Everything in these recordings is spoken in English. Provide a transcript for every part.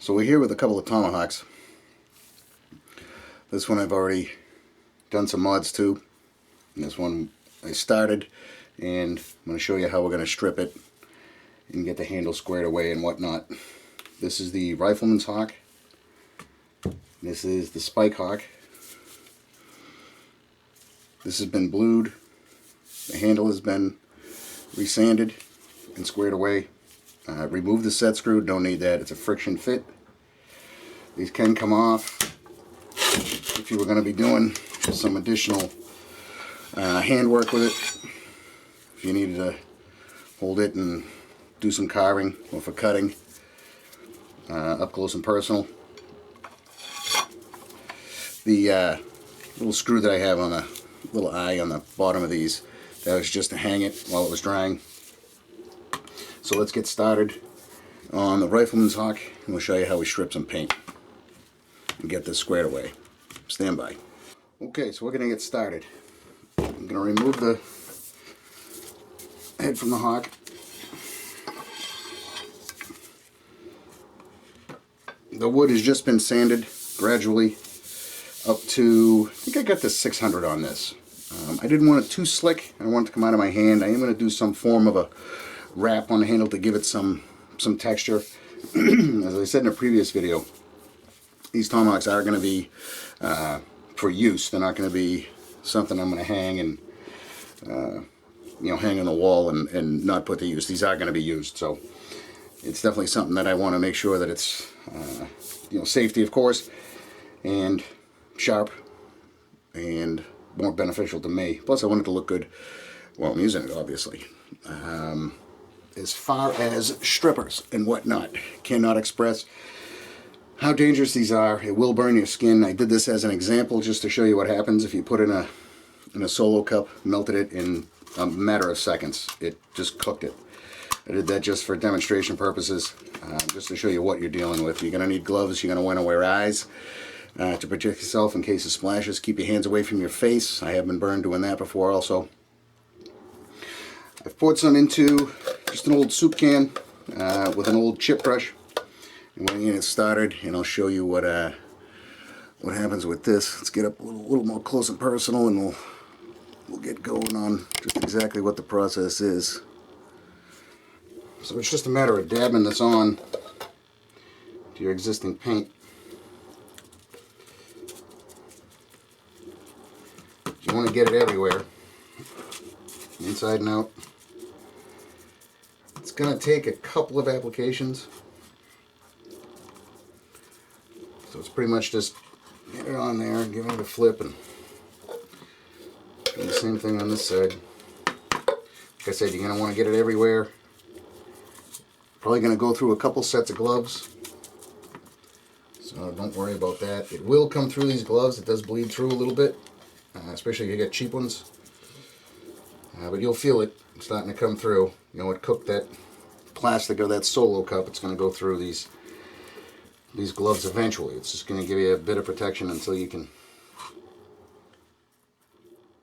So we're here with a couple of Tomahawks. This one I've already done some mods to. And this one I started, and I'm going to show you how we're going to strip it and get the handle squared away and whatnot. This is the Rifleman's Hawk. This is the Spike Hawk. This has been blued. The handle has been resanded and squared away. Remove the set screw, don't need that, it's a friction fit. These can come off if you were going to be doing some additional handwork with it. If you needed to hold it and do some carving or for cutting, up close and personal. The little screw that I have on the little eye on the bottom of these, that was just to hang it while it was drying. So let's get started on the Rifleman's Hawk, and we'll show you how we strip some paint and get this squared away. Stand by. Okay, so we're going to get started. I'm going to remove the head from the Hawk. The wood has just been sanded gradually up to, I think I got the 600 on this. I didn't want it too slick. I don't want it to come out of my hand. I am going to do some form of a wrap on the handle to give it some texture. As I said in a previous video, these Tomahawks are going to be for use. They're not going to be something I'm going to hang and hang on the wall and not put to use. These are going to be used, so it's definitely something that I want to make sure that it's safety, of course, and sharp and more beneficial to me. Plus I want it to look good while I'm using it, obviously. As far as strippers and whatnot, cannot express how dangerous these are. It will burn your skin. I did this as an example just to show you what happens if you put in a solo cup, melted it in a matter of seconds. It just cooked it. I did that just for demonstration purposes, just to show you what you're dealing with. You're going to need gloves. You're going to want to wear eyes to protect yourself in case of splashes. Keep your hands away from your face. I have been burned doing that before also. I've poured some into just an old soup can with an old chip brush. And we're going to get started, and I'll show you what happens with this. Let's get up a little more close and personal, and we'll get going on just exactly what the process is. So it's just a matter of dabbing this on to your existing paint. You want to get it everywhere, inside and out. It's going to take a couple of applications. So it's pretty much just get it on there, give it a flip, and do the same thing on this side. Like I said, you're going to want to get it everywhere. Probably going to go through a couple sets of gloves. So don't worry about that. It will come through these gloves. It does bleed through a little bit, especially if you get cheap ones. But you'll feel it starting to come through. It cooked that plastic of that solo cup. It's going to go through these gloves eventually. It's just going to give you a bit of protection until you can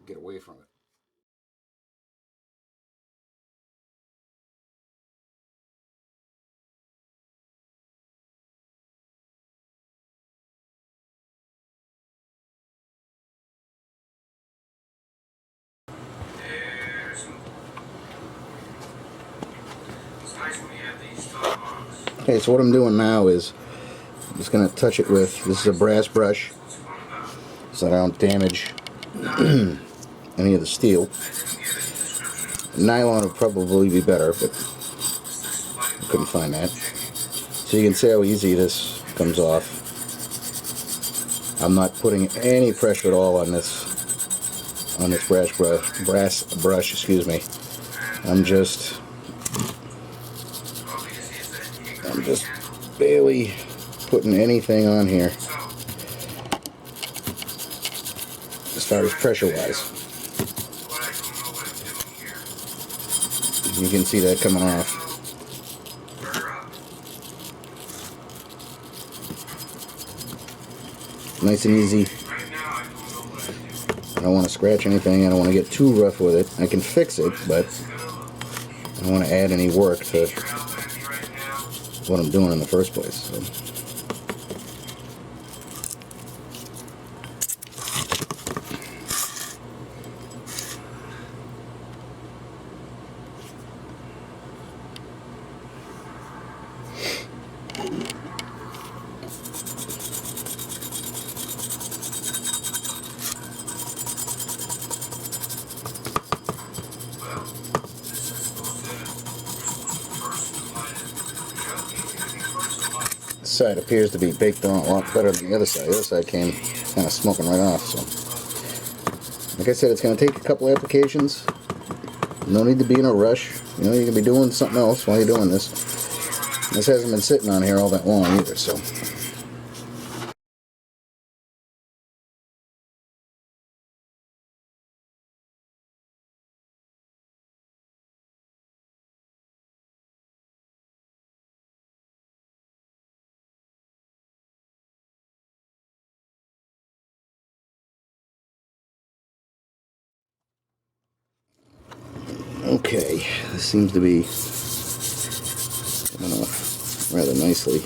get away from it. Okay, so what I'm doing now is I'm just going to touch it with, this is a brass brush, so that I don't damage any of the steel. Nylon would probably be better, but I couldn't find that. So you can see how easy this comes off. I'm not putting any pressure at all on this brass brush, excuse me. I'm just barely putting anything on here as far as pressure wise. You can see that coming off. Nice and easy. I don't want to scratch anything. I don't want to get too rough with it. I can fix it, but I don't want to add any work to what I'm doing in the first place. So. This side appears to be baked on a lot better than the other side. The other side came kind of smoking right off. So, like I said, it's going to take a couple applications. No need to be in a rush. You know, you can be doing something else while you're doing this. This hasn't been sitting on here all that long either, so. Okay, this seems to be coming off rather nicely.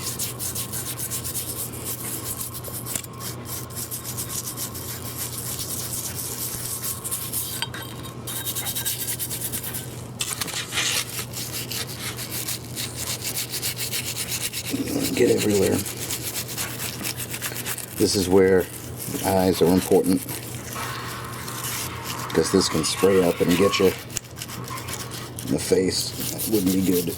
Get everywhere. This is where the eyes are important, because this can spray up and get you in the face. That wouldn't be good.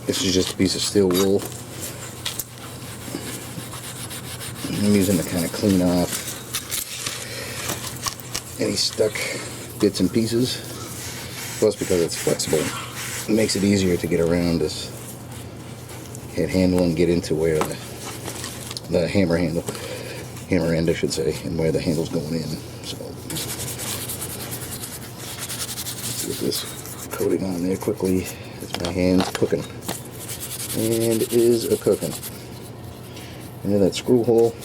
This is just a piece of steel wool. I'm using to kind of clean off any stuck bits and pieces. Plus, because it's flexible, it makes it easier to get around this head handle and get into where the hammer end, I should say, and where the handle's going in. So let's get this coating on there quickly. It's my hands cooking. And it is a cooking. Into that screw hole.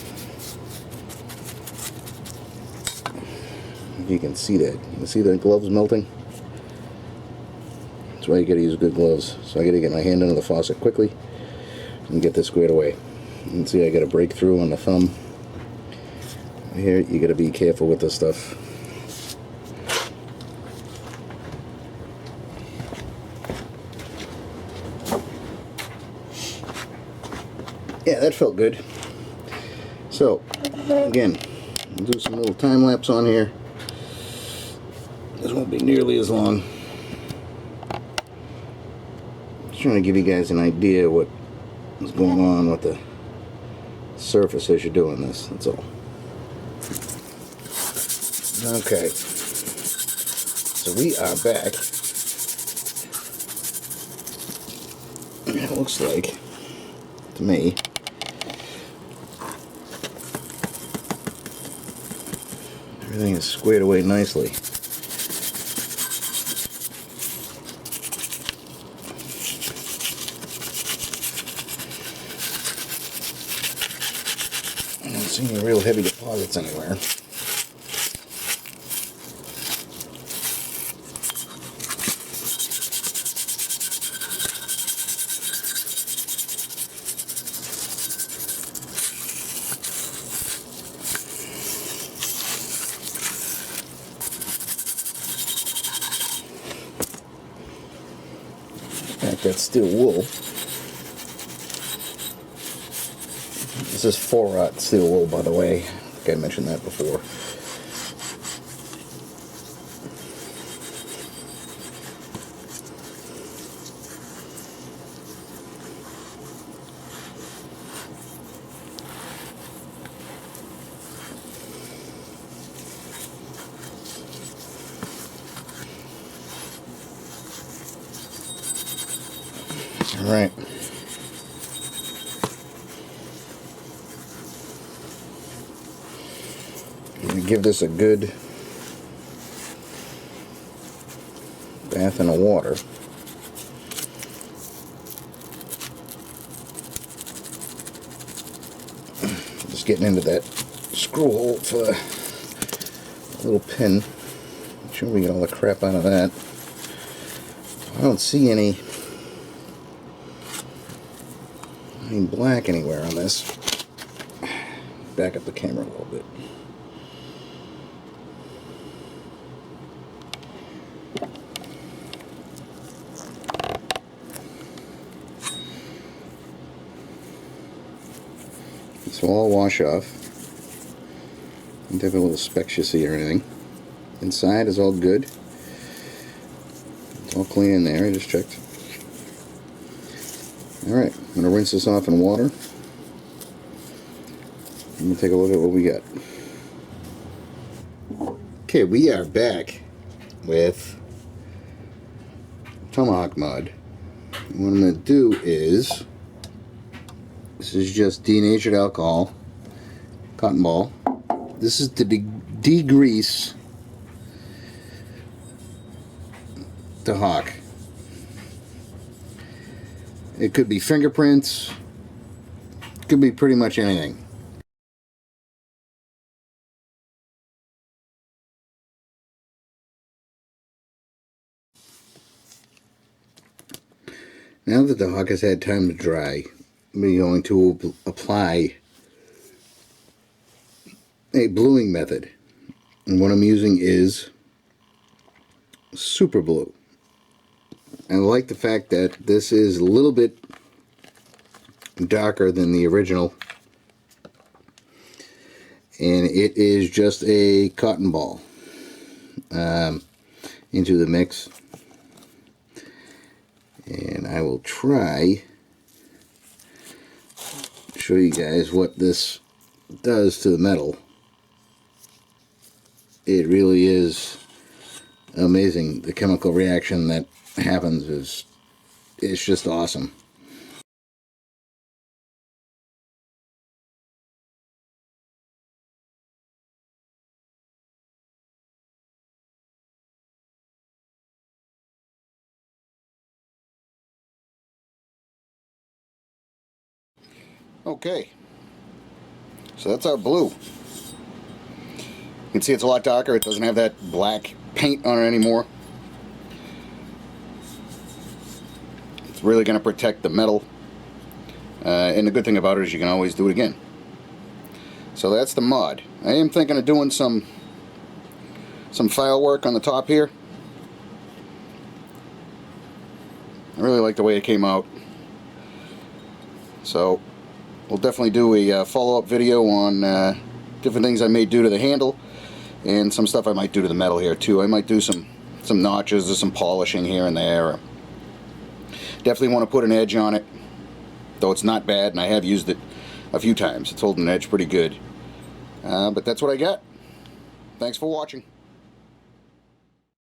You can see that. You can see the gloves melting. That's why you gotta use good gloves. So I gotta get my hand under the faucet quickly and get this squared away. You can see I got a breakthrough on the thumb. Here, you gotta be careful with this stuff. Yeah, that felt good. So, again, we'll do some little time lapse on here. This won't be nearly as long. Just trying to give you guys an idea what is going on with the surface as you're doing this. That's all. Okay. So we are back. It looks like, to me, everything is squared away nicely. I don't see any real heavy deposits anywhere. That's steel wool. This is 4-aught steel wool, by the way. I think I mentioned that before. All right. I'm going to give this a good bath in the water. Just getting into that screw hole for a little pin. Make sure we get all the crap out of that. I don't see any any black anywhere on this. Back up the camera a little bit. This will all wash off. Don't have a little specks you see or anything. Inside is all good. It's all clean in there. I just checked. Alright, I'm going to rinse this off in water. And we'll take a look at what we got. Okay, we are back with Tomahawk Mod. What I'm going to do is, this is just denatured alcohol, cotton ball. This is to degrease the hawk. It could be fingerprints, it could be pretty much anything. Now that the hawk has had time to dry, I'm going to apply a bluing method. And what I'm using is super blue. I like the fact that this is a little bit darker than the original. And it is just a cotton ball into the mix. And I will try to show you guys what this does to the metal. It really is amazing. The chemical reaction that happens is just awesome. Okay, so that's our blue. You can see it's a lot darker. It doesn't have that black paint on it anymore. It's really going to protect the metal. And the good thing about it is you can always do it again. So that's the mod. I am thinking of doing some file work on the top here. I really like the way it came out. So we'll definitely do a follow-up video on different things I may do to the handle and some stuff I might do to the metal here too. I might do some notches or some polishing here and there. Definitely want to put an edge on it, though it's not bad, and I have used it a few times. It's holding an edge pretty good. But that's what I got. Thanks for watching.